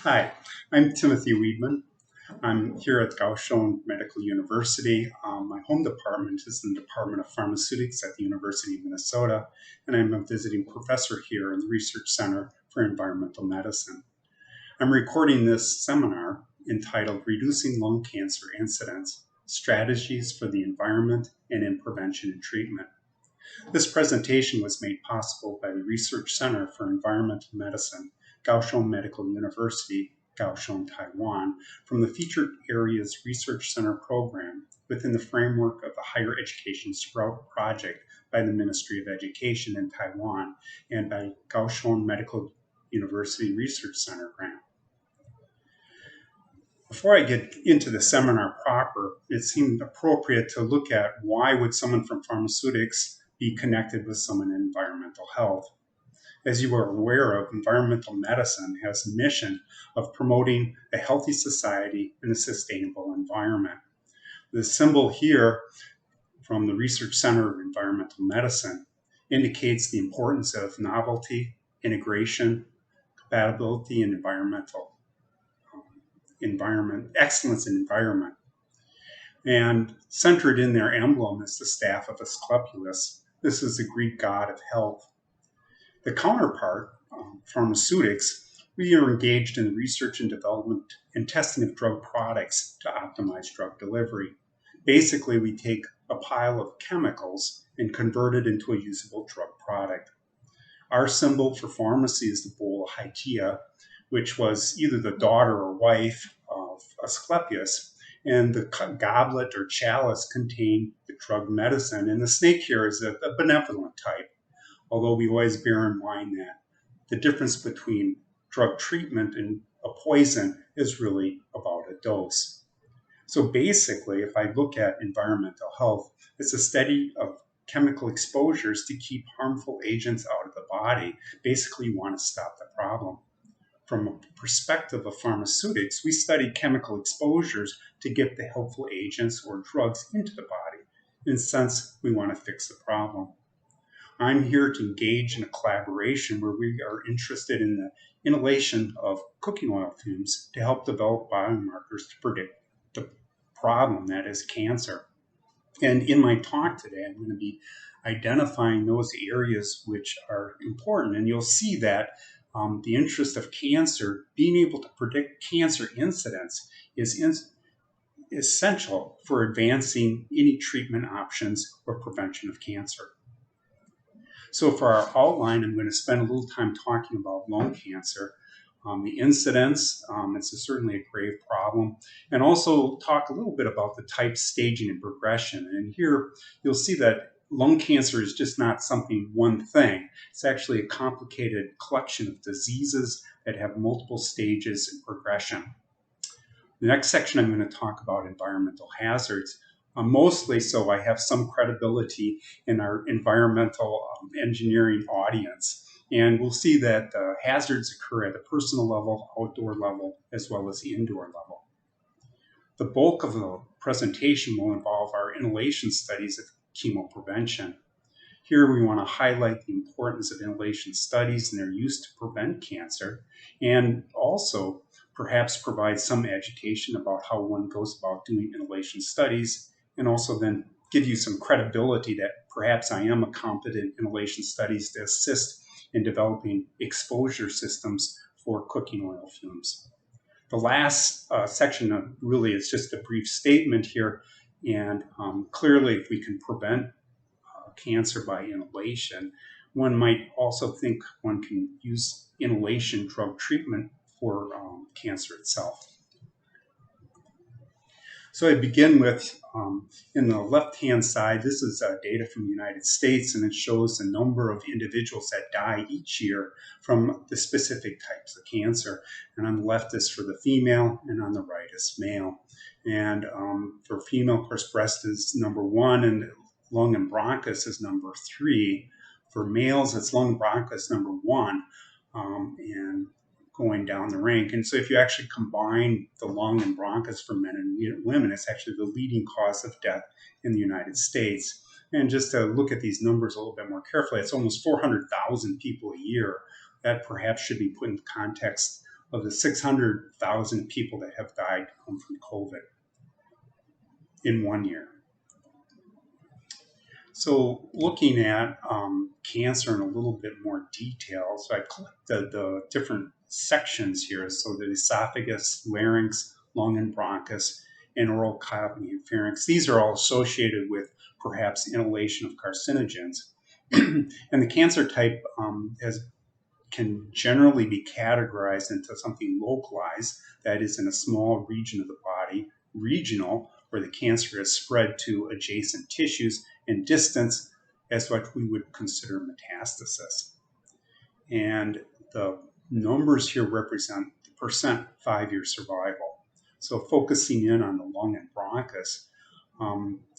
Hi, I'm Timothy Wiedmann. I'm here at Kaohsiung Medical University. My home department is in the Department of Pharmaceutics at the University of Minnesota, and I'm a visiting professor here in the Research Center for Environmental Medicine. I'm recording this seminar entitled Reducing Lung Cancer Incidence, Strategies for the Environment and in Prevention and Treatment. This presentation was made possible by the Research Center for Environmental Medicine, Kaohsiung Medical University, Kaohsiung, Taiwan, from the Featured Areas Research Center program within the framework of the Higher Education Sprout Project by the Ministry of Education in Taiwan and by Kaohsiung Medical University Research Center grant. Before I get into the seminar proper, it seemed appropriate to look at why would someone from pharmaceutics be connected with someone in environmental health. As you are aware of, environmental medicine has a mission of promoting a healthy society and a sustainable environment. The symbol here from the Research Center of Environmental Medicine indicates the importance of novelty, integration, compatibility, and excellence in environment. And centered in their emblem is the staff of Asclepius. This is the Greek god of health. The counterpart, pharmaceutics, we are engaged in the research and development and testing of drug products to optimize drug delivery. Basically, we take a pile of chemicals and convert it into a usable drug product. Our symbol for pharmacy is the bowl of Hygeia, which was either the daughter or wife of Asclepius, and the goblet or chalice contained the drug medicine, and the snake here is a benevolent type. Although we always bear in mind that the difference between drug treatment and a poison is really about a dose. So basically, if I look at environmental health, it's a study of chemical exposures to keep harmful agents out of the body. Basically, you want to stop the problem. From a perspective of pharmaceutics, we study chemical exposures to get the helpful agents or drugs into the body. In a sense, we want to fix the problem. I'm here to engage in a collaboration where we are interested in the inhalation of cooking oil fumes to help develop biomarkers to predict the problem, that is cancer. And in my talk today, I'm going to be identifying those areas which are important. And you'll see that the interest of cancer, being able to predict cancer incidence, is essential for advancing any treatment options or prevention of cancer. So for our outline, I'm going to spend a little time talking about lung cancer, the incidence. It's certainly a grave problem, and also talk a little bit about the type, staging, and progression. And here you'll see that lung cancer is just not one thing. It's actually a complicated collection of diseases that have multiple stages and progression. The next section, I'm going to talk about environmental hazards. Mostly so I have some credibility in our environmental engineering audience. And we'll see that hazards occur at the personal level, outdoor level, as well as the indoor level. The bulk of the presentation will involve our inhalation studies of chemoprevention. Here we want to highlight the importance of inhalation studies and their use to prevent cancer, and also perhaps provide some education about how one goes about doing inhalation studies, and also then give you some credibility that perhaps I am a competent inhalation studies to assist in developing exposure systems for cooking oil fumes. The last section really is just a brief statement here, and clearly if we can prevent cancer by inhalation, one might also think one can use inhalation drug treatment for cancer itself. So I begin with, in the left-hand side, this is data from the United States, and it shows the number of individuals that die each year from the specific types of cancer. And on the left is for the female, and on the right is male. And for female, of course, breast is number 1, and lung and bronchus is number 3. For males, it's lung bronchus number 1, and going down the rank. And so if you actually combine the lung and bronchus for men and women, it's actually the leading cause of death in the United States. And just to look at these numbers a little bit more carefully, it's almost 400,000 people a year. That perhaps should be put in context of the 600,000 people that have died from COVID in 1 year. So looking at cancer in a little bit more detail, so I collected the different sections here. So the esophagus, larynx, lung and bronchus, and oral cavity and pharynx. These are all associated with perhaps inhalation of carcinogens. And the cancer type can generally be categorized into something localized, that is in a small region of the body, regional, where the cancer is spread to adjacent tissues, and distance as what we would consider metastasis. And the numbers here represent the percent 5-year survival. So focusing in on the lung and bronchus,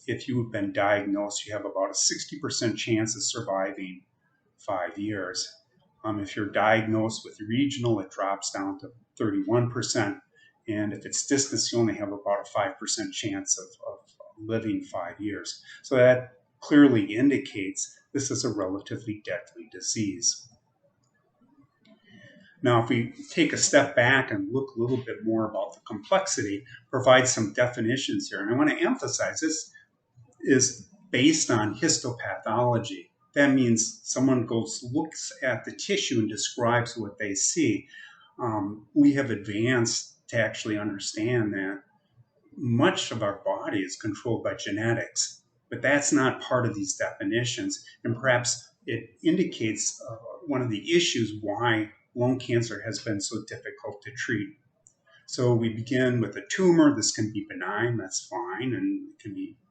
if you've been diagnosed, you have about a 60% chance of surviving 5 years. If you're diagnosed with regional, it drops down to 31%. And if it's distance, you only have about a 5% chance of living 5 years. So that clearly indicates this is a relatively deadly disease. Now, if we take a step back and look a little bit more about the complexity, provide some definitions here. And I want to emphasize this is based on histopathology. That means someone looks at the tissue and describes what they see. We have advanced to actually understand that much of our body is controlled by genetics, but that's not part of these definitions. And perhaps it indicates one of the issues why lung cancer has been so difficult to treat. So we begin with a tumor. This can be benign, that's fine, and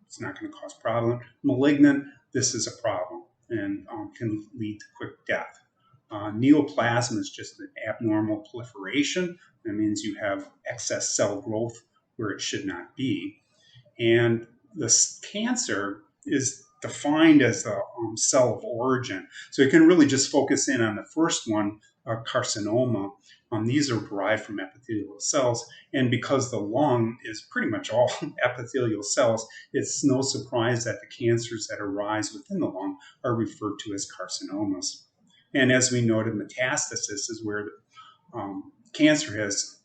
it's not going to cause problem. Malignant, this is a problem and can lead to quick death. Neoplasm is just an abnormal proliferation. That means you have excess cell growth where it should not be. And this cancer is defined as a cell of origin. So you can really just focus in on the first one, carcinoma. These are derived from epithelial cells. And because the lung is pretty much all epithelial cells, it's no surprise that the cancers that arise within the lung are referred to as carcinomas. And as we noted, metastasis is where the cancer has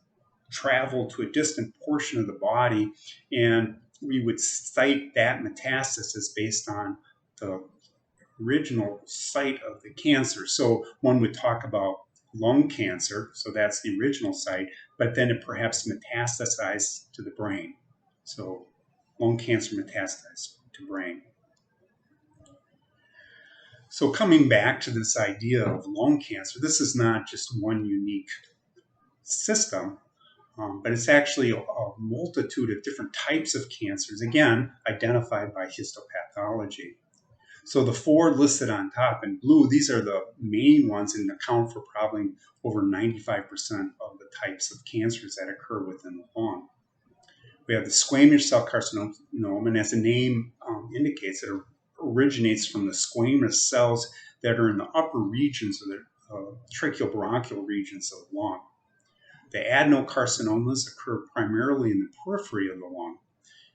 traveled to a distant portion of the body, and we would cite that metastasis based on the original site of the cancer. So one would talk about lung cancer, so that's the original site, but then it perhaps metastasized to the brain. So lung cancer metastasized to brain. So coming back to this idea of lung cancer, this is not just one unique system, but it's actually a multitude of different types of cancers, again, identified by histopathology. So the 4 listed on top in blue, these are the main ones and account for probably over 95% of the types of cancers that occur within the lung. We have the squamous cell carcinoma, and as the name indicates, it originates from the squamous cells that are in the upper regions of the tracheobronchial regions of the lung. The adenocarcinomas occur primarily in the periphery of the lung.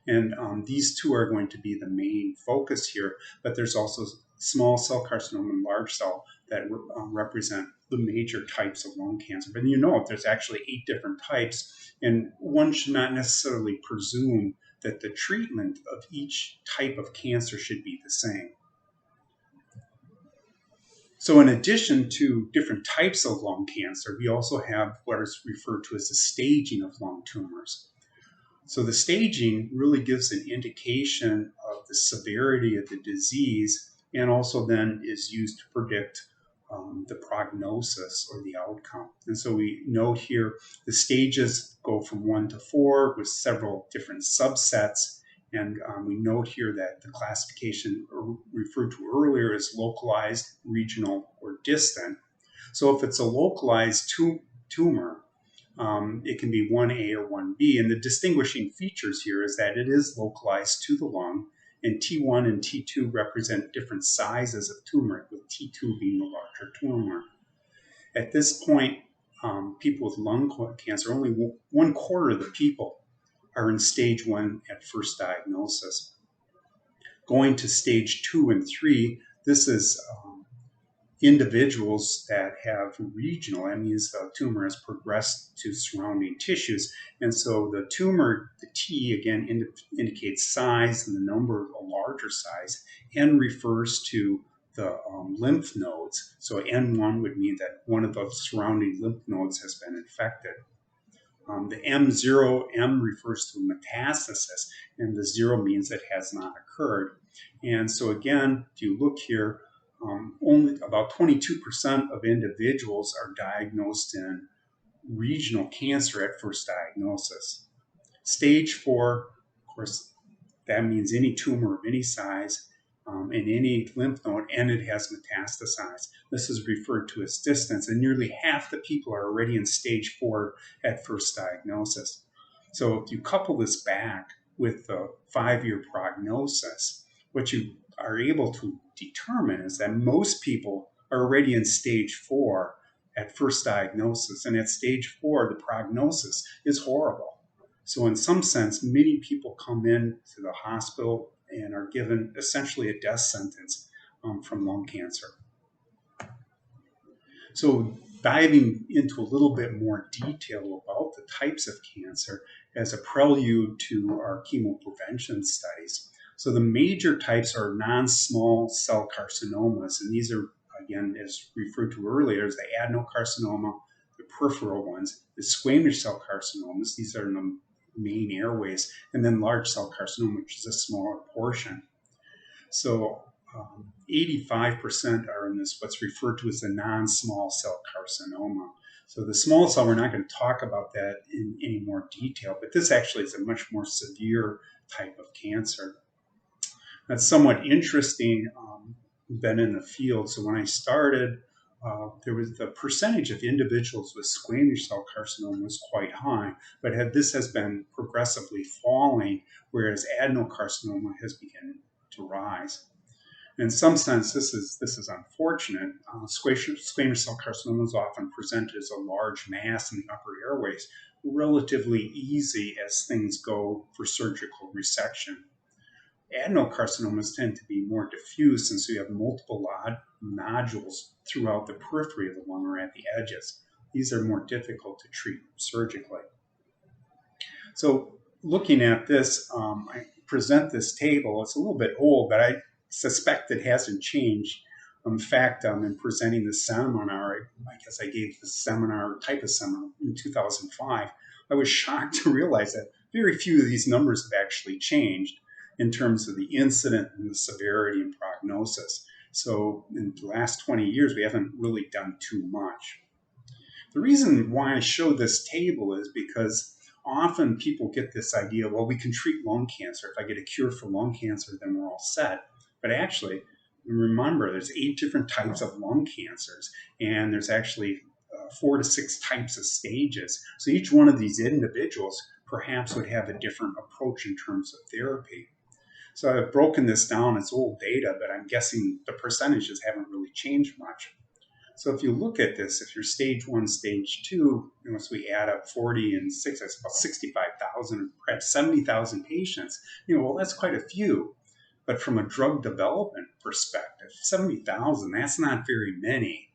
And these two are going to be the main focus here, but there's also small cell carcinoma and large cell that represent the major types of lung cancer. But you know, there's actually 8 different types, and one should not necessarily presume that the treatment of each type of cancer should be the same. So in addition to different types of lung cancer, we also have what is referred to as the staging of lung tumors. So the staging really gives an indication of the severity of the disease, and also then is used to predict the prognosis or the outcome. And so we note here the stages go from 1 to 4 with several different subsets. And we note here that the classification referred to earlier is localized, regional, or distant. So if it's a localized tumor, it can be 1A or 1B. And the distinguishing features here is that it is localized to the lung, and T1 and T2 represent different sizes of tumor, with T2 being the larger tumor. At this point, people with lung cancer, only 1/4 of the people are in stage 1 at first diagnosis. Going to stage 2 and 3, this is individuals that have regional, that means the tumor has progressed to surrounding tissues. And so the tumor, the T again indicates size and the number of a larger size. N refers to the lymph nodes. So N1 would mean that one of the surrounding lymph nodes has been infected. The M refers to metastasis, and the 0 means it has not occurred. And so again, if you look here, only about 22% of individuals are diagnosed in regional cancer at first diagnosis. Stage 4, of course, that means any tumor of any size in any lymph node, and it has metastasized. This is referred to as distance, and nearly half the people are already in stage 4 at first diagnosis. So if you couple this back with the 5-year prognosis, what you are able to determine is that most people are already in stage 4 at first diagnosis, and at stage 4, the prognosis is horrible. So in some sense, many people come in to the hospital and are given essentially a death sentence from lung cancer. So diving into a little bit more detail about the types of cancer as a prelude to our chemoprevention studies. So the major types are non-small cell carcinomas, and these are, again, as referred to earlier, as the adenocarcinoma, the peripheral ones, the squamous cell carcinomas, these are in the main airways, and then large cell carcinoma, which is a smaller portion. So 85% are in this, what's referred to as the non-small cell carcinoma. So the small cell, we're not going to talk about that in any more detail, but this actually is a much more severe type of cancer. That's somewhat interesting, been in the field. So when I started, there was the percentage of individuals with squamous cell carcinoma was quite high, but this has been progressively falling, whereas adenocarcinoma has begun to rise. In some sense, this is unfortunate. Squamous cell carcinoma is often presented as a large mass in the upper airways, relatively easy as things go for surgical resection. Adenocarcinomas tend to be more diffuse since you have multiple nodules throughout the periphery of the lung or at the edges. These are more difficult to treat surgically. So looking at this, I present this table. It's a little bit old, but I suspect it hasn't changed. In fact, in presenting this seminar, I guess I gave this seminar, type of seminar, in 2005. I was shocked to realize that very few of these numbers have actually changed in terms of the incident and the severity and prognosis. So in the last 20 years, we haven't really done too much. The reason why I show this table is because often people get this idea, well, we can treat lung cancer. If I get a cure for lung cancer, then we're all set. But actually, remember, there's 8 different types of lung cancers, and there's actually 4 to 6 types of stages. So each one of these individuals perhaps would have a different approach in terms of therapy. So I've broken this down. It's old data, but I'm guessing the percentages haven't really changed much. So if you look at this, if you're stage 1, stage 2, once we add up 40 and 6, that's about 65,000, perhaps 70,000 patients. Well, that's quite a few. But from a drug development perspective, 70,000, that's not very many.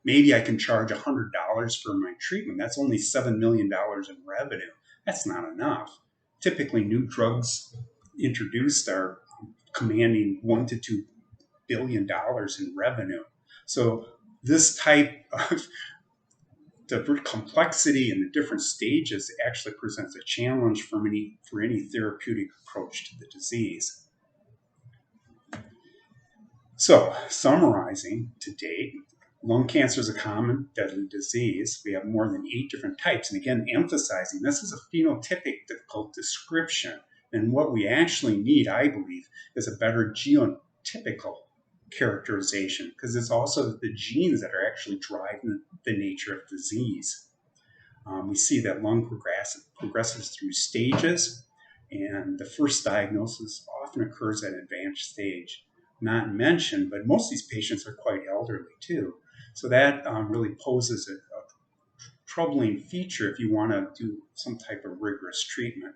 Maybe I can charge $100 for my treatment. That's only $7 million in revenue. That's not enough. Typically, new drugs introduced are commanding $1 to $2 billion in revenue. So this type of the complexity and the different stages actually presents a challenge for any therapeutic approach to the disease. So summarizing to date, lung cancer is a common deadly disease. We have more than 8 different types. And again, emphasizing this is a phenotypic description. And what we actually need, I believe, is a better genotypical characterization, because it's also the genes that are actually driving the nature of disease. We see that lung progresses through stages, and the first diagnosis often occurs at an advanced stage. Not mentioned, but most of these patients are quite elderly too. So that really poses a troubling feature if you want to do some type of rigorous treatment.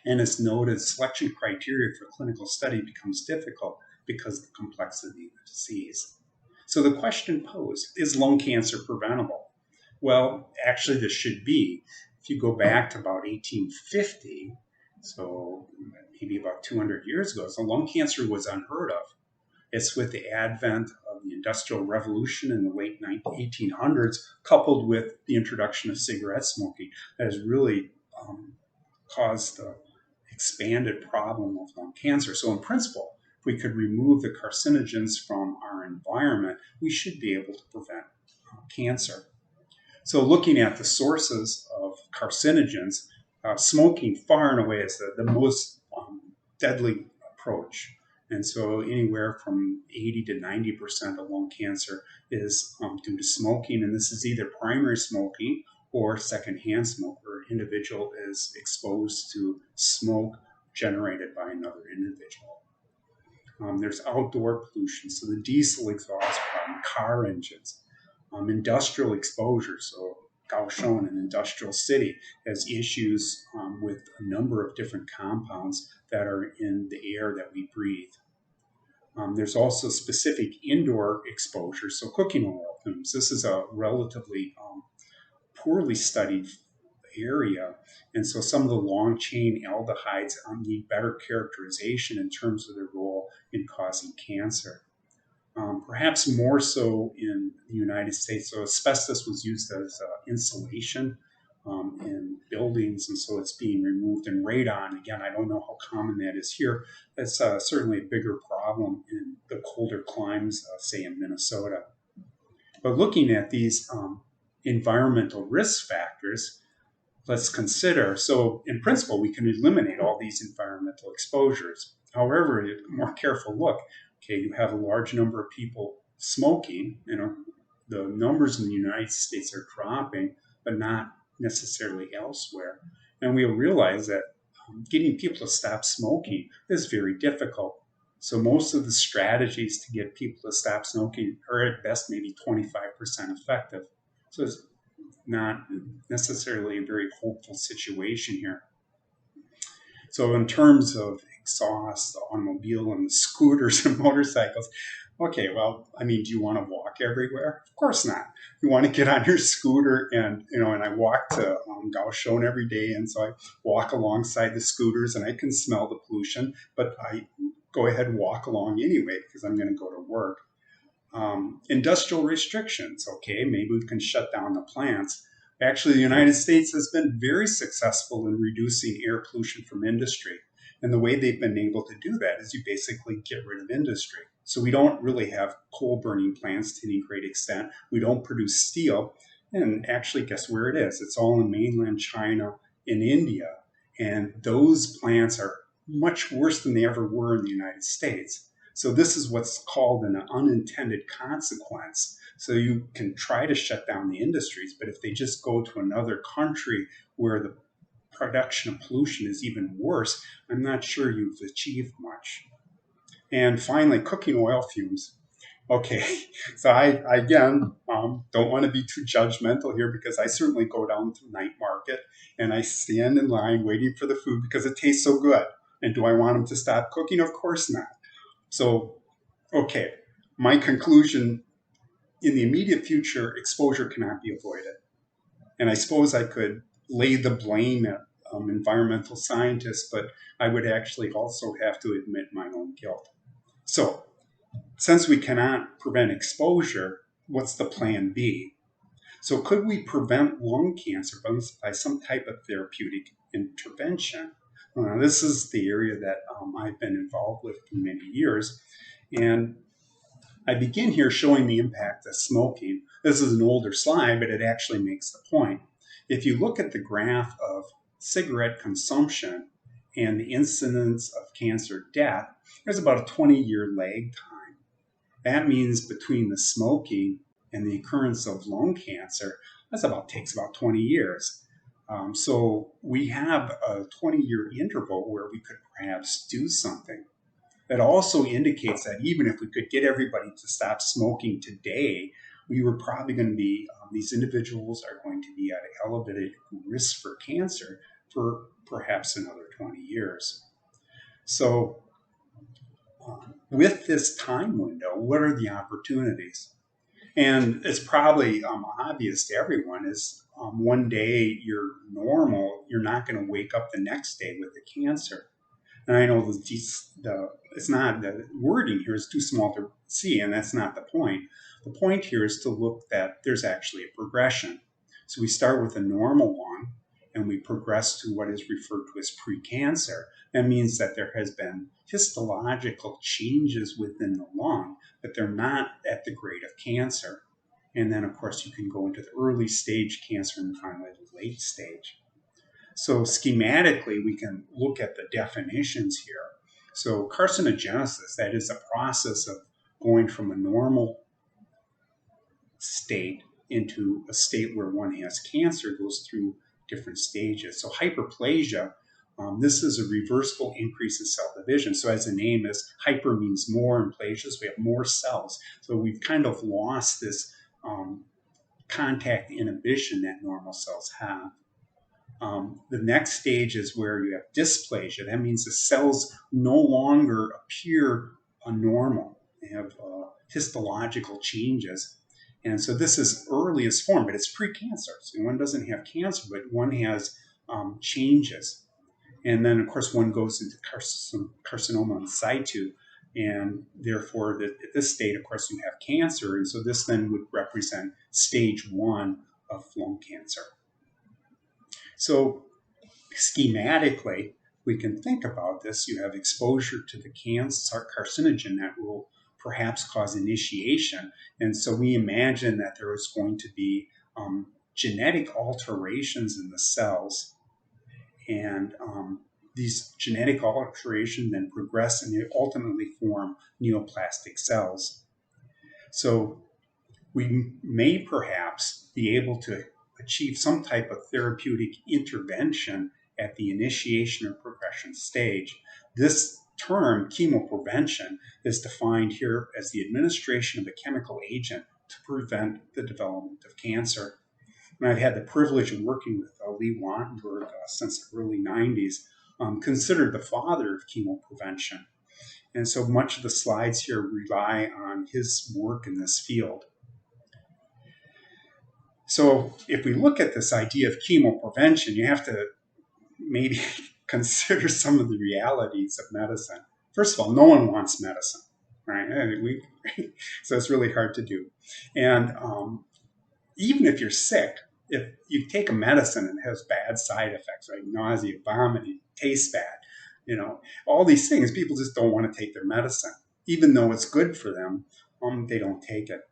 And as noted, selection criteria for clinical study becomes difficult because of the complexity of the disease. So the question posed, is lung cancer preventable? Well, actually this should be. If you go back to about 1850, so maybe about 200 years ago, so lung cancer was unheard of. It's with the advent of the Industrial Revolution in the late 1800s, coupled with the introduction of cigarette smoking, that has really caused the expanded problem of lung cancer. So in principle, if we could remove the carcinogens from our environment, we should be able to prevent cancer. So looking at the sources of carcinogens, smoking far and away is the most deadly approach. And so anywhere from 80 to 90% of lung cancer is due to smoking. And this is either primary smoking or secondhand smoke, where an individual is exposed to smoke generated by another individual. There's outdoor pollution, so the diesel exhaust from car engines. Industrial exposure, so Kaohsiung, an industrial city, has issues with a number of different compounds that are in the air that we breathe. There's also specific indoor exposure, so cooking oil fumes. This is a relatively poorly studied area, and so some of the long-chain aldehydes need better characterization in terms of their role in causing cancer. Perhaps more so in the United States. So asbestos was used as insulation in buildings, and so it's being removed. And radon, again, I don't know how common that is here. That's certainly a bigger problem in the colder climes, say in Minnesota. But looking at these environmental risk factors, let's consider, so in principle, we can eliminate all these environmental exposures. However, a more careful look, okay, you have a large number of people smoking, the numbers in the United States are dropping, but not necessarily elsewhere. And we'll realize that getting people to stop smoking is very difficult. So most of the strategies to get people to stop smoking are at best maybe 25% effective. So it's not necessarily a very hopeful situation here. So in terms of exhaust, the automobile and the scooters and motorcycles, okay, well, I mean, do you want to walk everywhere? Of course not. You want to get on your scooter and I walk to Kaohsiung every day, and so I walk alongside the scooters and I can smell the pollution, but I go ahead and walk along anyway because I'm going to go to work. Industrial restrictions, okay, maybe we can shut down the plants. Actually, the United States has been very successful in reducing air pollution from industry. And the way they've been able to do that is you basically get rid of industry. So we don't really have coal burning plants to any great extent. We don't produce steel. And actually, guess where it is? It's all in mainland China and India. And those plants are much worse than they ever were in the United States. So this is what's called an unintended consequence. So you can try to shut down the industries, but if they just go to another country where the production of pollution is even worse, I'm not sure you've achieved much. And finally, cooking oil fumes. Okay, so I again, don't want to be too judgmental here because I certainly go down to night market and I stand in line waiting for the food because it tastes so good. And do I want them to stop cooking? Of course not. So, okay, my conclusion, in the immediate future, exposure cannot be avoided. And I suppose I could lay the blame at environmental scientists, but I would actually also have to admit my own guilt. So, since we cannot prevent exposure, what's the plan B? So could we prevent lung cancer by some type of therapeutic intervention? This is the area that I've been involved with for many years. And I begin here showing the impact of smoking. This is an older slide, but it actually makes the point. If you look at the graph of cigarette consumption and the incidence of cancer death, there's about a 20-year lag time. That means between the smoking and the occurrence of lung cancer, takes about 20 years. So we have a 20-year interval where we could perhaps do something. That also indicates that even if we could get everybody to stop smoking today, we were probably going to be, these individuals are going to be at an elevated risk for cancer for perhaps another 20 years. So with this time window, what are the opportunities? And it's probably obvious to everyone is one day you're normal, you're not going to wake up the next day with the cancer. And I know it's not, the wording here is too small to see, and that's not the point. The point here is to look that there's actually a progression. So we start with a normal lung, and we progress to what is referred to as precancer. That means that there has been histological changes within the lung, but they're not at the grade of cancer. And then, of course, you can go into the early stage cancer and finally the late stage. So schematically, we can look at the definitions here. So carcinogenesis, that is a process of going from a normal state into a state where one has cancer, goes through different stages. So hyperplasia, this is a reversible increase in cell division. So as the name is, hyper means more, and plasia, we have more cells. So we've kind of lost this contact inhibition that normal cells have. The next stage is where you have dysplasia. That means the cells no longer appear normal. They have histological changes. And so this is earliest form, but it's precancer. So one doesn't have cancer, but one has changes. And then, of course, one goes into carcinoma in situ. And therefore, at this state, of course, you have cancer. And so this then would represent stage 1 of lung cancer. So schematically, we can think about this. You have exposure to the cancer carcinogen that will perhaps cause initiation. And so we imagine that there is going to be genetic alterations in the cells. And these genetic alterations then progress and they ultimately form neoplastic cells. So we may perhaps be able to achieve some type of therapeutic intervention at the initiation or progression stage. This term, chemoprevention, is defined here as the administration of a chemical agent to prevent the development of cancer. And I've had the privilege of working with Wiedmann since the early 90s, considered the father of chemoprevention. And so much of the slides here rely on his work in this field. So if we look at this idea of chemoprevention, you have to maybe consider some of the realities of medicine. First of all, no one wants medicine, right? So it's really hard to do. And even if you're sick, if you take a medicine and it has bad side effects, like nausea, vomiting, tastes bad, all these things, people just don't want to take their medicine. Even though it's good for them, they don't take it.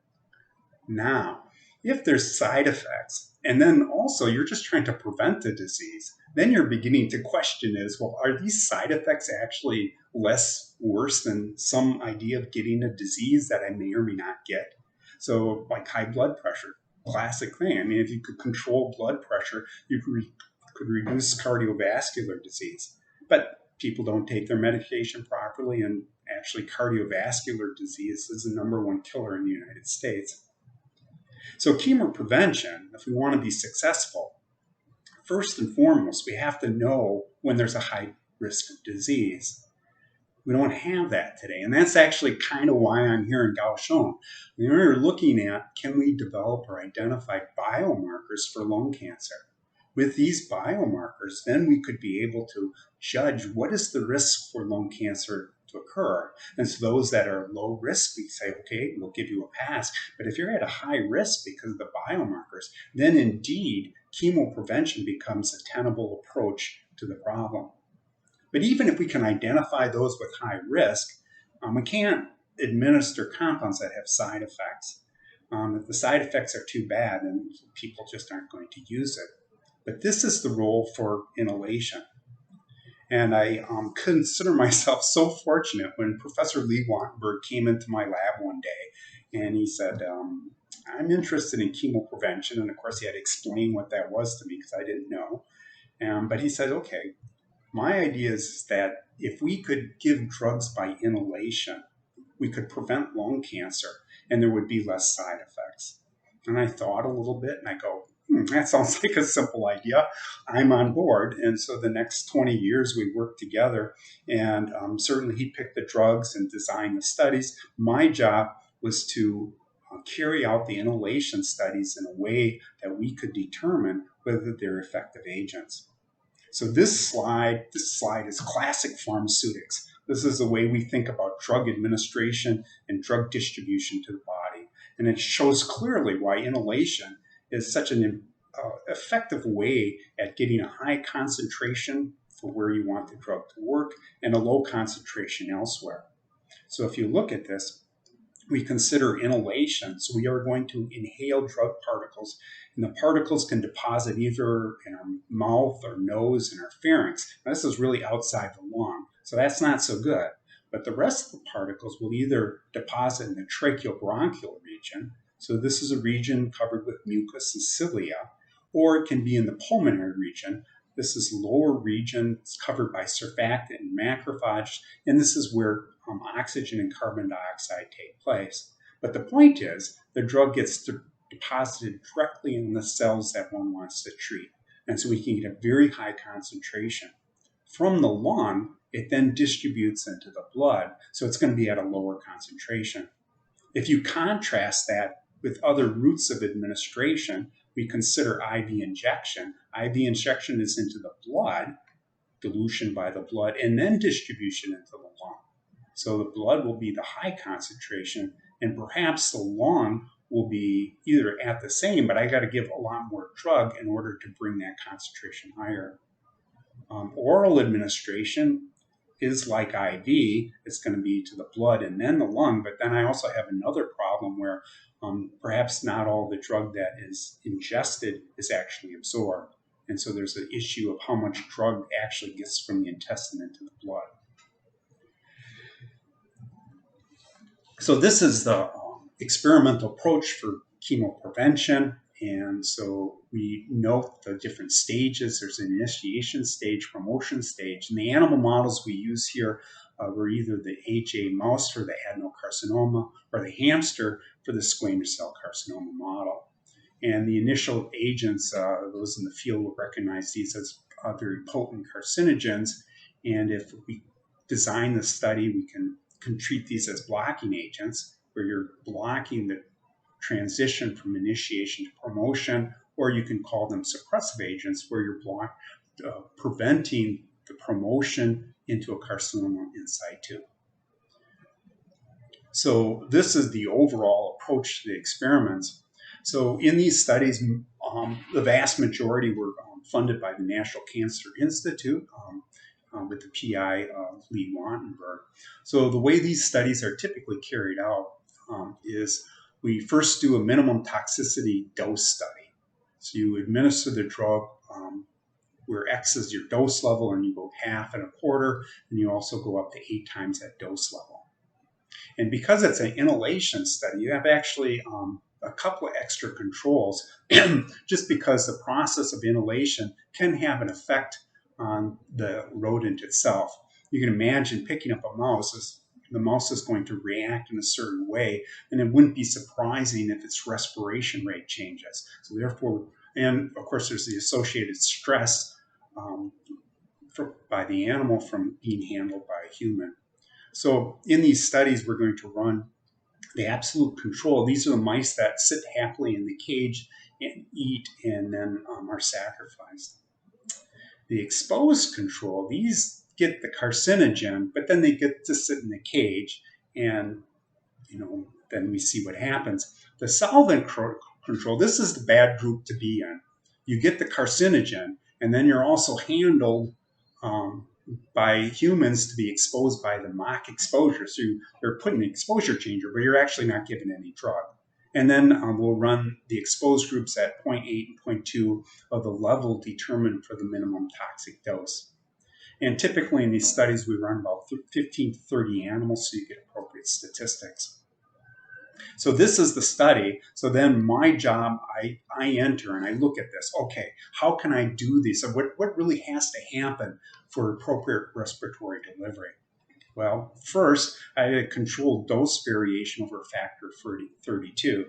Now, if there's side effects, and then also you're just trying to prevent the disease, then you're beginning to question well, are these side effects actually less worse than some idea of getting a disease that I may or may not get? So like high blood pressure, classic thing. I mean, if you could control blood pressure, you could reduce cardiovascular disease. But people don't take their medication properly, and actually cardiovascular disease is the #1 killer in the United States. So chemoprevention, if we want to be successful, first and foremost, we have to know when there's a high risk of disease. We don't have that today. And that's actually kind of why I'm here in Kaohsiung. We're looking at, can we develop or identify biomarkers for lung cancer? With these biomarkers, then we could be able to judge what is the risk for lung cancer to occur. And so those that are low risk, we say, okay, we'll give you a pass. But if you're at a high risk because of the biomarkers, then indeed, chemoprevention becomes a tenable approach to the problem. But even if we can identify those with high risk, we can't administer compounds that have side effects. If the side effects are too bad, then people just aren't going to use it. But this is the role for inhalation. And I consider myself so fortunate when Professor Wiedmann came into my lab one day and he said, I'm interested in chemoprevention. And of course, he had to explain what that was to me because I didn't know. But he said, okay, my idea is that if we could give drugs by inhalation, we could prevent lung cancer and there would be less side effects. And I thought a little bit and I go, that sounds like a simple idea. I'm on board. And so the next 20 years we worked together and certainly he picked the drugs and designed the studies. My job was to carry out the inhalation studies in a way that we could determine whether they're effective agents. So this slide is classic pharmaceutics. This is the way we think about drug administration and drug distribution to the body. And it shows clearly why inhalation is such an effective way at getting a high concentration for where you want the drug to work and a low concentration elsewhere. So if you look at this, we consider inhalation. So we are going to inhale drug particles, and the particles can deposit either in our mouth or nose and our pharynx. Now, this is really outside the lung, so that's not so good. But the rest of the particles will either deposit in the tracheobronchial region, so this is a region covered with mucus and cilia, or it can be in the pulmonary region. This is lower region, it's covered by surfactant and macrophages, and this is where oxygen and carbon dioxide take place. But the point is, the drug gets deposited directly in the cells that one wants to treat. And so we can get a very high concentration. From the lung, it then distributes into the blood, so it's going to be at a lower concentration. If you contrast that with other routes of administration, we consider IV injection. IV injection is into the blood, dilution by the blood, and then distribution into the lung. So the blood will be the high concentration, and perhaps the lung will be either at the same, but I got to give a lot more drug in order to bring that concentration higher. Oral administration is like IV. It's going to be to the blood and then the lung, but then I also have another problem where perhaps not all the drug that is ingested is actually absorbed. And so there's an issue of how much drug actually gets from the intestine into the blood. So this is the experimental approach for chemoprevention. And so we note the different stages. There's an initiation stage, promotion stage. And the animal models we use here were either the HA mouse for the adenocarcinoma or the hamster for the squamous cell carcinoma model. And the initial agents, those in the field will recognize these as very potent carcinogens. And if we design the study, we can treat these as blocking agents, where you're blocking the transition from initiation to promotion, or you can call them suppressive agents, where you're preventing the promotion into a carcinoma in situ. So this is the overall approach to the experiments. So in these studies, the vast majority were funded by the National Cancer Institute with the PI Wiedmann. So the way these studies are typically carried out is we first do a minimum toxicity dose study. So you administer the drug where X is your dose level, and you go half and a quarter, and you also go up to 8 times that dose level. And because it's an inhalation study, you have actually a couple of extra controls, just because the process of inhalation can have an effect on the rodent itself. You can imagine picking up a mouse. The mouse is going to react in a certain way, and it wouldn't be surprising if its respiration rate changes. So therefore, and of course, there's the associated stress by the animal from being handled by a human. So in these studies, we're going to run the absolute control. These are the mice that sit happily in the cage and eat and then are sacrificed. The exposed control, these get the carcinogen, but then they get to sit in the cage, and then we see what happens. The solvent control, this is the bad group to be in. You get the carcinogen, and then you're also handled by humans to be exposed by the mock exposure. So you're put in the exposure changer, but you're actually not given any drug. And then we'll run the exposed groups at 0.8 and 0.2 of the level determined for the minimum toxic dose. And typically in these studies, we run about 15 to 30 animals, so you get appropriate statistics. So this is the study. So then my job, I enter and I look at this. Okay, how can I do this? So what really has to happen for appropriate respiratory delivery? Well, first, I had a controlled dose variation over a factor of 32.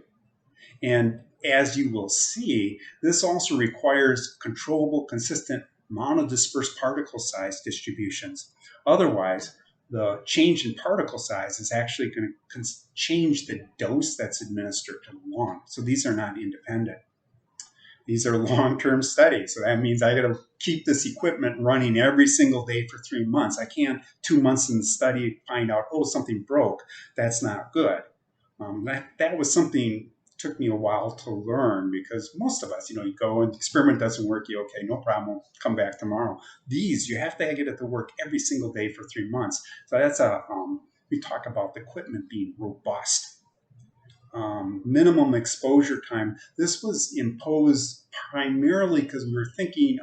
And as you will see, this also requires controllable, consistent monodispersed particle size distributions. Otherwise, the change in particle size is actually going to change the dose that's administered to the lung. So these are not independent. These are long-term studies. So that means I got to keep this equipment running every single day for 3 months. I can't 2 months in the study find out, oh, something broke. That's not good. That was something took me a while to learn, because most of us, you go and the experiment doesn't work, okay, no problem, we'll come back tomorrow. These, you have to get it to work every single day for 3 months. So that's we talk about the equipment being robust. Minimum exposure time. This was imposed primarily because we were thinking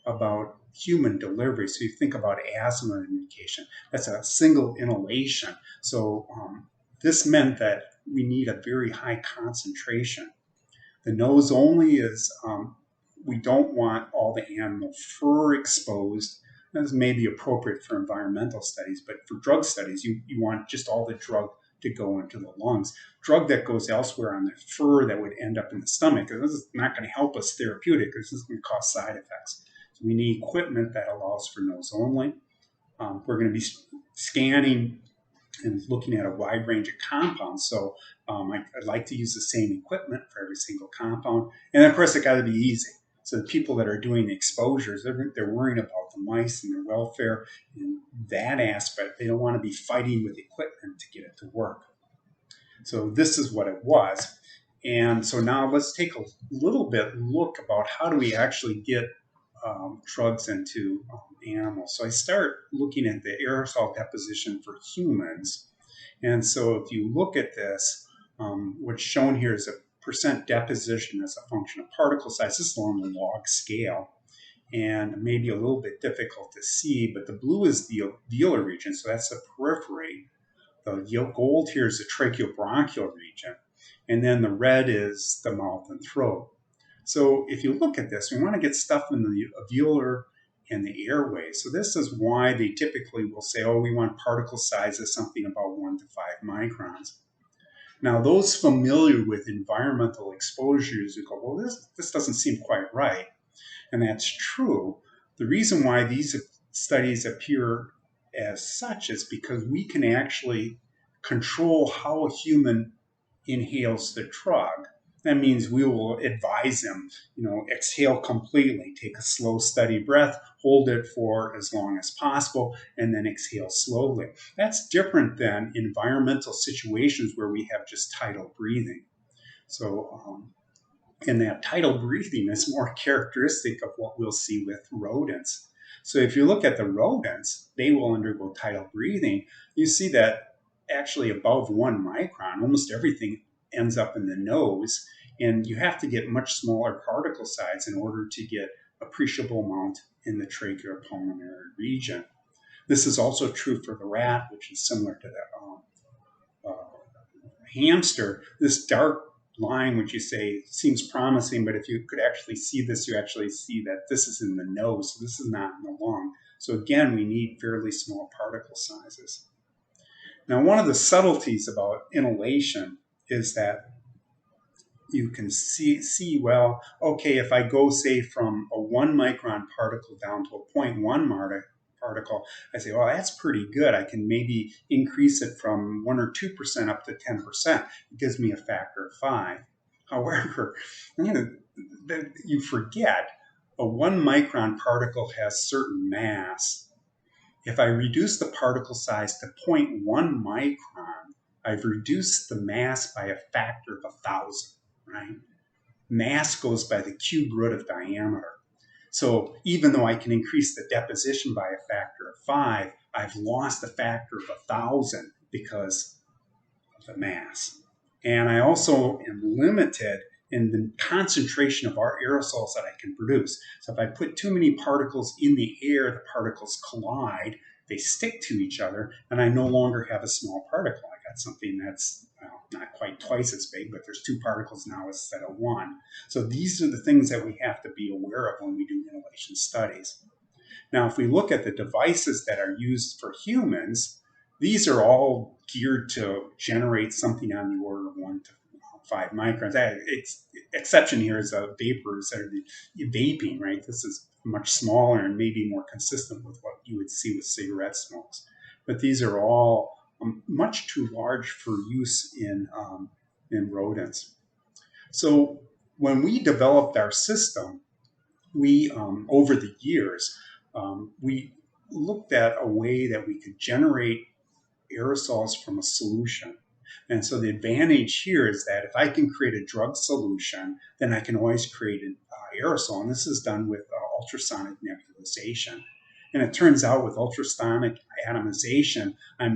about human delivery. So you think about asthma medication. That's a single inhalation. So this meant that we need a very high concentration. The nose only is, we don't want all the animal fur exposed. This may be appropriate for environmental studies, but for drug studies, you want just all the drug to go into the lungs. Drug that goes elsewhere on the fur that would end up in the stomach, this is not going to help us therapeutic, because this is going to cause side effects. So we need equipment that allows for nose only. We're going to be scanning and looking at a wide range of compounds. So I'd like to use the same equipment for every single compound. And of course, it got to be easy. So the people that are doing the exposures, they're worrying about the mice and their welfare in that aspect. They don't want to be fighting with equipment to get it to work. So this is what it was. And so now let's take a little bit look about how do we actually get drugs into animals. So I start looking at the aerosol deposition for humans. And so if you look at this, what's shown here is a percent deposition as a function of particle size. This is along the log scale, and maybe a little bit difficult to see, but the blue is the alveolar region, so that's the periphery. The gold here is the tracheobronchial region, and then the red is the mouth and throat. So if you look at this, we want to get stuff in the alveolar and the airway. So this is why they typically will say, oh, we want particle sizes something about 1 to 5 microns. Now, those familiar with environmental exposures will go, well, this doesn't seem quite right. And that's true. The reason why these studies appear as such is because we can actually control how a human inhales the drug. That means we will advise them, exhale completely, take a slow, steady breath, hold it for as long as possible, and then exhale slowly. That's different than environmental situations where we have just tidal breathing. So, and that tidal breathing is more characteristic of what we'll see with rodents. So if you look at the rodents, they will undergo tidal breathing. You see that actually above 1 micron, almost everything ends up in the nose, and you have to get much smaller particle size in order to get appreciable amount in the tracheopulmonary region. This is also true for the rat, which is similar to the hamster. This dark line, which you say seems promising, but if you could actually see this, you actually see that this is in the nose, so this is not in the lung. So again, we need fairly small particle sizes. Now, one of the subtleties about inhalation is that you can see, well, okay, if I go, say, from a 1 micron particle down to a 0.1 particle, I say, well, that's pretty good. I can maybe increase it from 1 or 2% up to 10%. It gives me a factor of 5. However, you forget a 1 micron particle has certain mass. If I reduce the particle size to 0.1 micron, I've reduced the mass by a factor of 1,000, right? Mass goes by the cube root of diameter. So even though I can increase the deposition by a factor of 5, I've lost a factor of 1,000 because of the mass. And I also am limited in the concentration of our aerosols that I can produce. So if I put too many particles in the air, the particles collide, they stick to each other, and I no longer have a small particle. I got something that's not quite twice as big, but there's 2 particles now instead of 1. So these are the things that we have to be aware of when we do inhalation studies. Now, if we look at the devices that are used for humans, these are all geared to generate something on the order of 1 to 5 microns. Exception here is vapors or the vaping, right? This is much smaller and maybe more consistent with what you would see with cigarette smokes. but these are all much too large for use in rodents. So when we developed our system, we, over the years, we looked at a way that we could generate aerosols from a solution. And so the advantage here is that if I can create a drug solution, then I can always create an aerosol. And this is done with ultrasonic nebulization. And it turns out with ultrasonic atomization, I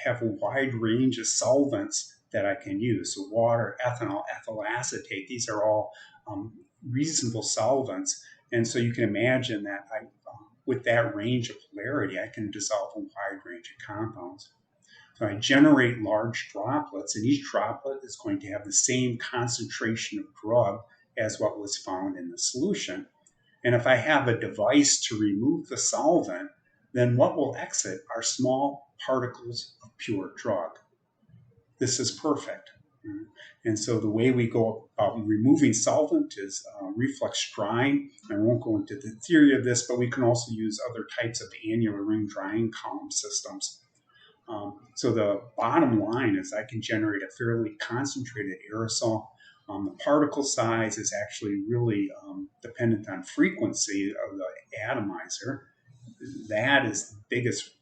have a wide range of solvents that I can use. So water, ethanol, ethyl acetate, these are all reasonable solvents. And so you can imagine that with that range of polarity, I can dissolve a wide range of compounds. So I generate large droplets, and each droplet is going to have the same concentration of drug as what was found in the solution. And if I have a device to remove the solvent, then what will exit are small particles of pure drug. This is perfect. And so the way we go about removing solvent is reflux drying. I won't go into the theory of this, but we can also use other types of annular ring drying column systems. So the bottom line is I can generate a fairly concentrated aerosol. The particle size is actually really dependent on frequency of the atomizer. That is the biggest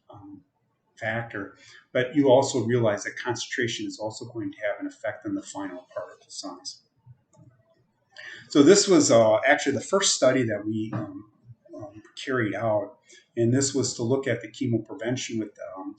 factor. But you also realize that concentration is also going to have an effect on the final particle size. So this was actually the first study that we carried out. And this was to look at the chemoprevention with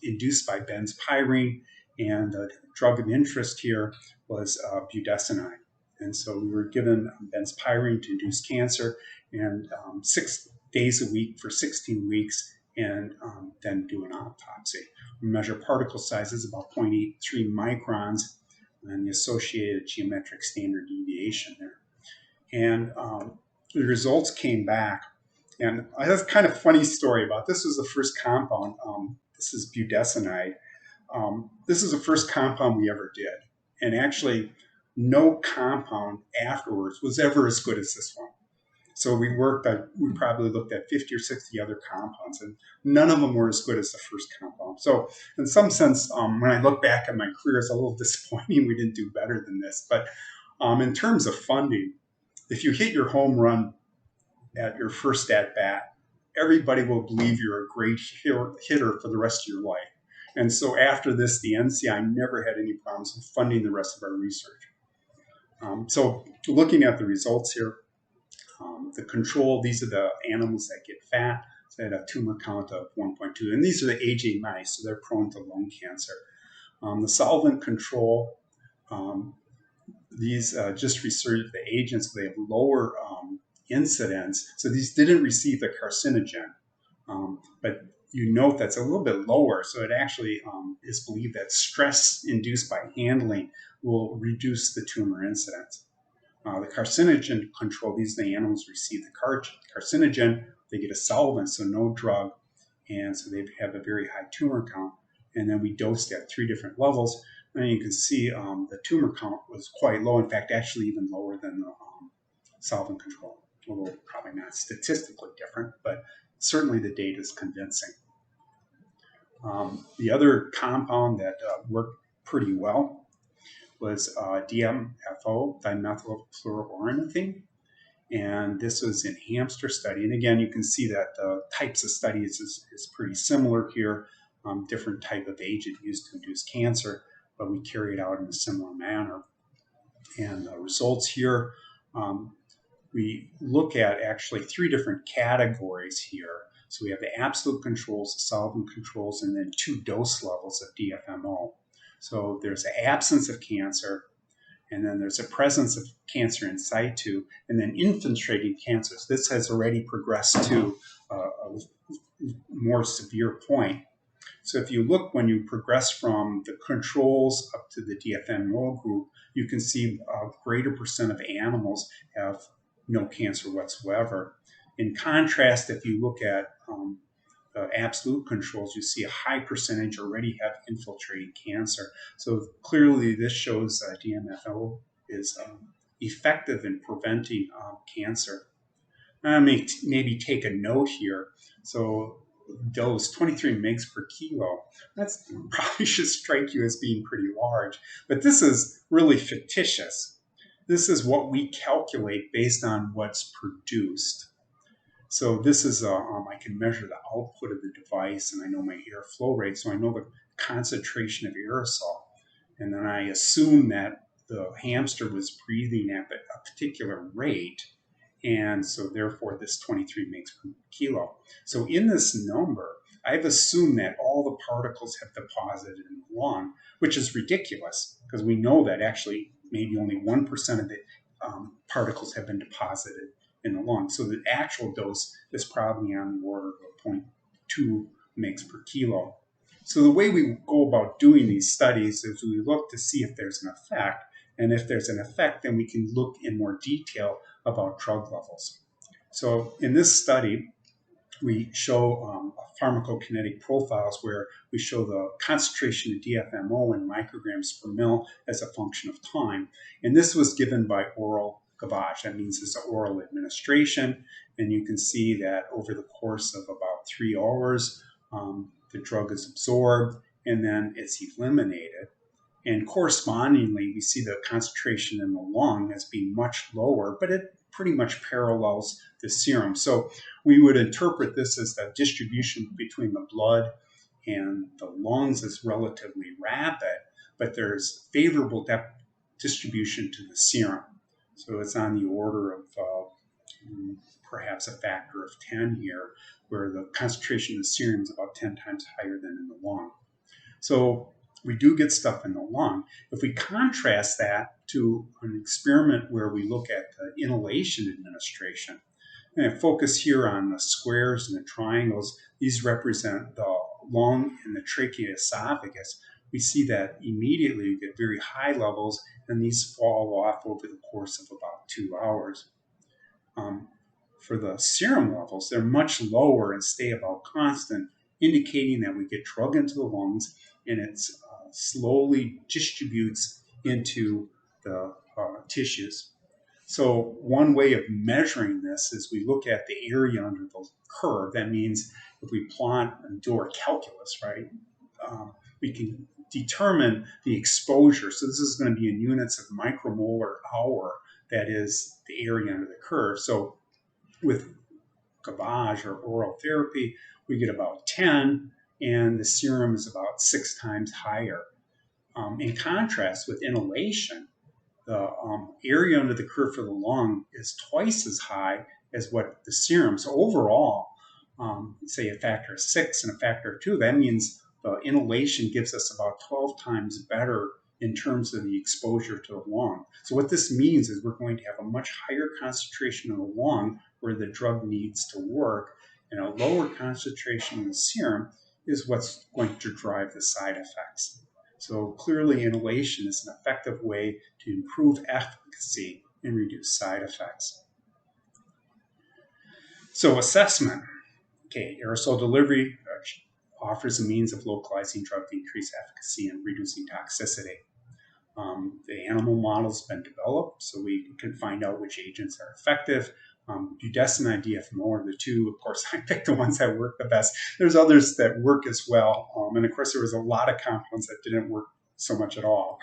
induced by benzpyrene, and the drug of interest here was budesonide. And so we were given benzpyrene to induce cancer, and 6 days a week for 16 weeks, and then do an autopsy. We measure particle sizes about 0.83 microns, and the associated geometric standard deviation there. And the results came back. And I have a kind of funny story about this. Was the first compound. This is budesonide. This is the first compound we ever did. And actually, no compound afterwards was ever as good as this one. So we probably looked at 50 or 60 other compounds, and none of them were as good as the first compound. So in some sense, when I look back at my career, it's a little disappointing we didn't do better than this. But in terms of funding, if you hit your home run at your first at-bat, everybody will believe you're a great hitter for the rest of your life. And so after this, the NCI never had any problems with funding the rest of our research. So looking at the results here, the control, these are the animals that get fat. So they had a tumor count of 1.2. And these are the AJ mice, so they're prone to lung cancer. The solvent control, these just received the agents, so they have lower incidence. So these didn't receive the carcinogen, but you note that's a little bit lower. So it actually is believed that stress induced by handling will reduce the tumor incidence. The carcinogen control, these are the animals receive the carcinogen, they get a solvent, so no drug, and so they have a very high tumor count. And then we dosed at 3 different levels, and you can see the tumor count was quite low. In fact, actually even lower than the solvent control. Although probably not statistically different, but certainly the data is convincing. The other compound that worked pretty well was DMFO, dimethylfluoroornithine, and this was in hamster study. And again, you can see that the types of studies is pretty similar here. Different type of agent used to induce cancer, but we carry it out in a similar manner. And the results here, we look at actually 3 different categories here. So we have the absolute controls, the solvent controls, and then 2 dose levels of DFMO. So there's an absence of cancer, and then there's a presence of cancer in situ, and then infiltrating cancers. This has already progressed to a more severe point. So if you look, when you progress from the controls up to the DFMO group, you can see a greater percent of animals have no cancer whatsoever. In contrast, if you look at the absolute controls, you see a high percentage already have infiltrating cancer. So clearly this shows DMFO is effective in preventing cancer. I may maybe take a note here. So dose, 23 mg per kilo, that's probably should strike you as being pretty large. But this is really fictitious. This is what we calculate based on what's produced. So this is, I can measure the output of the device, and I know my air flow rate, so I know the concentration of aerosol. And then I assume that the hamster was breathing at a particular rate, and so therefore this 23 mg per kilo. So in this number, I've assumed that all the particles have deposited in the lung, which is ridiculous, because we know that actually maybe only 1% of the particles have been deposited in the lung. So the actual dose is probably on the order of 0.2 mg per kilo. So the way we go about doing these studies is we look to see if there's an effect, and if there's an effect, then we can look in more detail about drug levels. So in this study, we show pharmacokinetic profiles where we show the concentration of DFMO in micrograms per mil as a function of time. And this was given by oral gavage. That means it's an oral administration. And you can see that over the course of about 3 hours, the drug is absorbed and then it's eliminated. And correspondingly, we see the concentration in the lung as being much lower, but it pretty much parallels the serum. So we would interpret this as the distribution between the blood and the lungs is relatively rapid, but there's favorable distribution to the serum. So it's on the order of perhaps a factor of 10 here, where the concentration of the serum is about 10 times higher than in the lung. So we do get stuff in the lung. If we contrast that to an experiment where we look at the inhalation administration, and I focus here on the squares and the triangles, these represent the lung and the tracheoesophagus. We see that immediately you get very high levels, and these fall off over the course of about 2 hours. For the serum levels, they're much lower and stay about constant, indicating that we get drug into the lungs and it slowly distributes into the tissues. So one way of measuring this is we look at the area under the curve. That means if we plot and do our calculus, right, we can determine the exposure. So this is going to be in units of micromolar hour. That is the area under the curve. So with gavage or oral therapy, we get about 10, and the serum is about 6 times higher. In contrast, with inhalation, the area under the curve for the lung is twice as high as what the serum. So overall, say a factor of 6 and a factor of 2, that means the inhalation gives us about 12 times better in terms of the exposure to the lung. So what this means is we're going to have a much higher concentration in the lung where the drug needs to work, and a lower concentration in the serum is what's going to drive the side effects. So clearly inhalation is an effective way to improve efficacy and reduce side effects. So assessment. Okay, aerosol delivery offers a means of localizing drug to increase efficacy and reducing toxicity. The animal model's been developed so we can find out which agents are effective. Budesonide, DFMO are the two. Of course, I picked the ones that work the best. There's others that work as well. And of course, there was a lot of compounds that didn't work so much at all.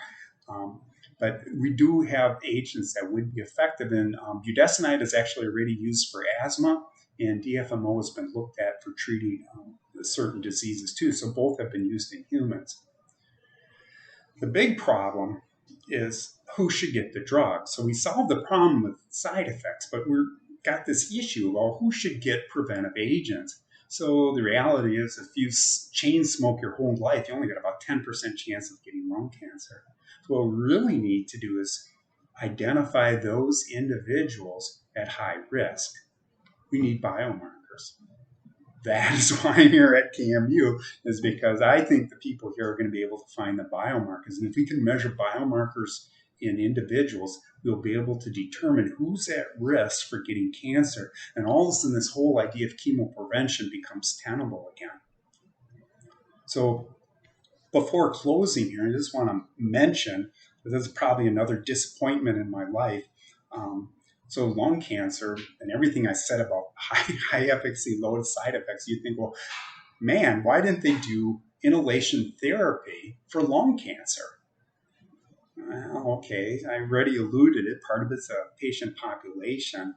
But we do have agents that would be effective. And budesonide is actually already used for asthma, and DFMO has been looked at for treating certain diseases too. So both have been used in humans. The big problem is who should get the drug. So we solved the problem with side effects, but we've got this issue about who should get preventive agents. So the reality is if you chain smoke your whole life, you only got about 10% chance of getting lung cancer. So what we really need to do is identify those individuals at high risk. We need biomarkers. That is why I'm here at KMU, is because I think the people here are going to be able to find the biomarkers. And if we can measure biomarkers in individuals, we'll be able to determine who's at risk for getting cancer. And all of a sudden, this whole idea of chemoprevention becomes tenable again. So before closing here, I just want to mention that this is probably another disappointment in my life. So lung cancer and everything I said about high efficacy, low side effects, you think, well, man, why didn't they do inhalation therapy for lung cancer? Well, okay, I already alluded it. Part of it's a patient population.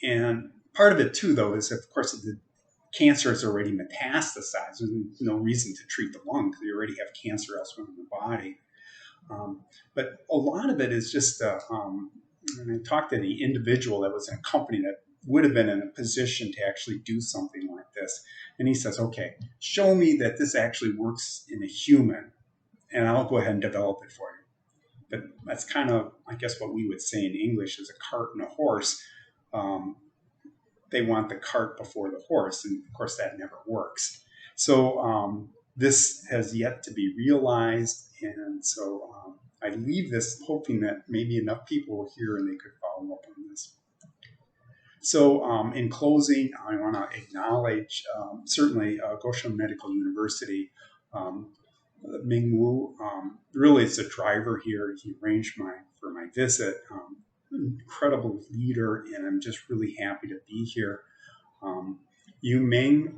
And part of it, too, though, is, of course, the cancer is already metastasized. There's no reason to treat the lung because you already have cancer elsewhere in the body. But a lot of it is just, and I talked to the individual that was in a company that would have been in a position to actually do something like this. And he says, okay, show me that this actually works in a human, and I'll go ahead and develop it for you. But that's kind of, I guess, what we would say in English is a cart and a horse. They want the cart before the horse, and of course that never works. So this has yet to be realized, and so I leave this hoping that maybe enough people will hear and they could follow up on this. So in closing, I want to acknowledge certainly Kaohsiung Medical University. Ming Wu really is the driver here. He arranged for my visit. Incredible leader, and I'm just really happy to be here. Yu Ming,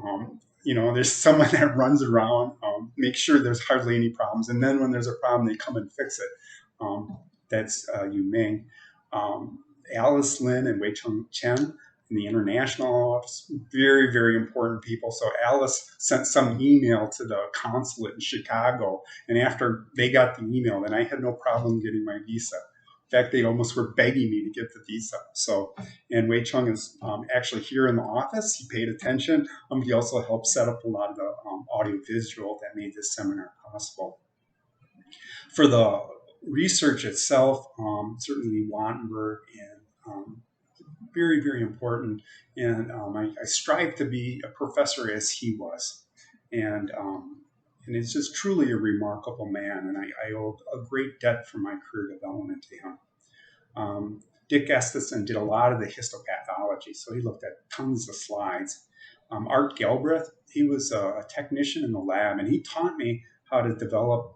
there's someone that runs around, make sure there's hardly any problems, and then when there's a problem, they come and fix it. That's Yu Ming. Alice Lin and Wei Cheng Chen in the international office, very, very important people. So Alice sent some email to the consulate in Chicago, and after they got the email, then I had no problem getting my visa. In fact, they almost were begging me to get the visa. So, and Wei Chung is actually here in the office. He paid attention. He also helped set up a lot of the audio-visual that made this seminar possible. For the research itself, certainly Wattenberg and very, very important. And I strive to be a professor as he was. And it's just truly a remarkable man, and I owe a great debt for my career development to him. Dick Gustafson did a lot of the histopathology, so he looked at tons of slides. Art Galbraith, he was a technician in the lab, and he taught me how to develop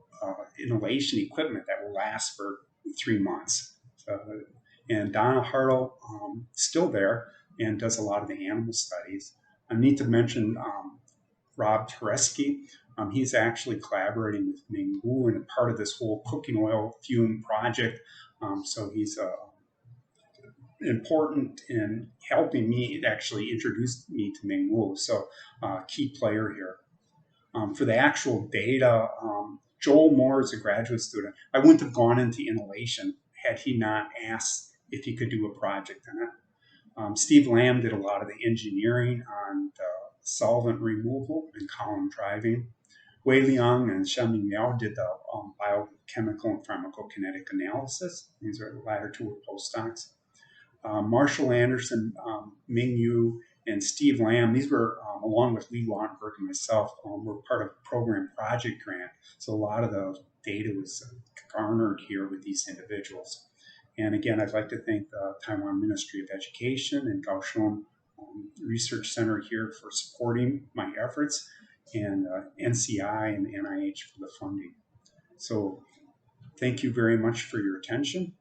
inhalation equipment that will last for 3 months. And Donna Hartle, still there, and does a lot of the animal studies. I need to mention Rob Tereski. He's actually collaborating with Ming Wu and part of this whole cooking oil fume project. So he's important in helping me. It actually introduced me to Ming Wu, so key player here. For the actual data, Joel Moore is a graduate student. I wouldn't have gone into inhalation had he not asked if he could do a project on it. Steve Lamb did a lot of the engineering on the solvent removal and column driving. Wei Liang and Xiaoming Liao did the biochemical and pharmacokinetic analysis. These are the latter two postdocs. Marshall Anderson, Ming Yu, and Steve Lamb, these were, along with Lee Wattenberg and myself, were part of a program project grant. So a lot of the data was garnered here with these individuals. And again, I'd like to thank the Taiwan Ministry of Education and Kaohsiung Research Center here for supporting my efforts, and NCI and NIH for the funding. So thank you very much for your attention.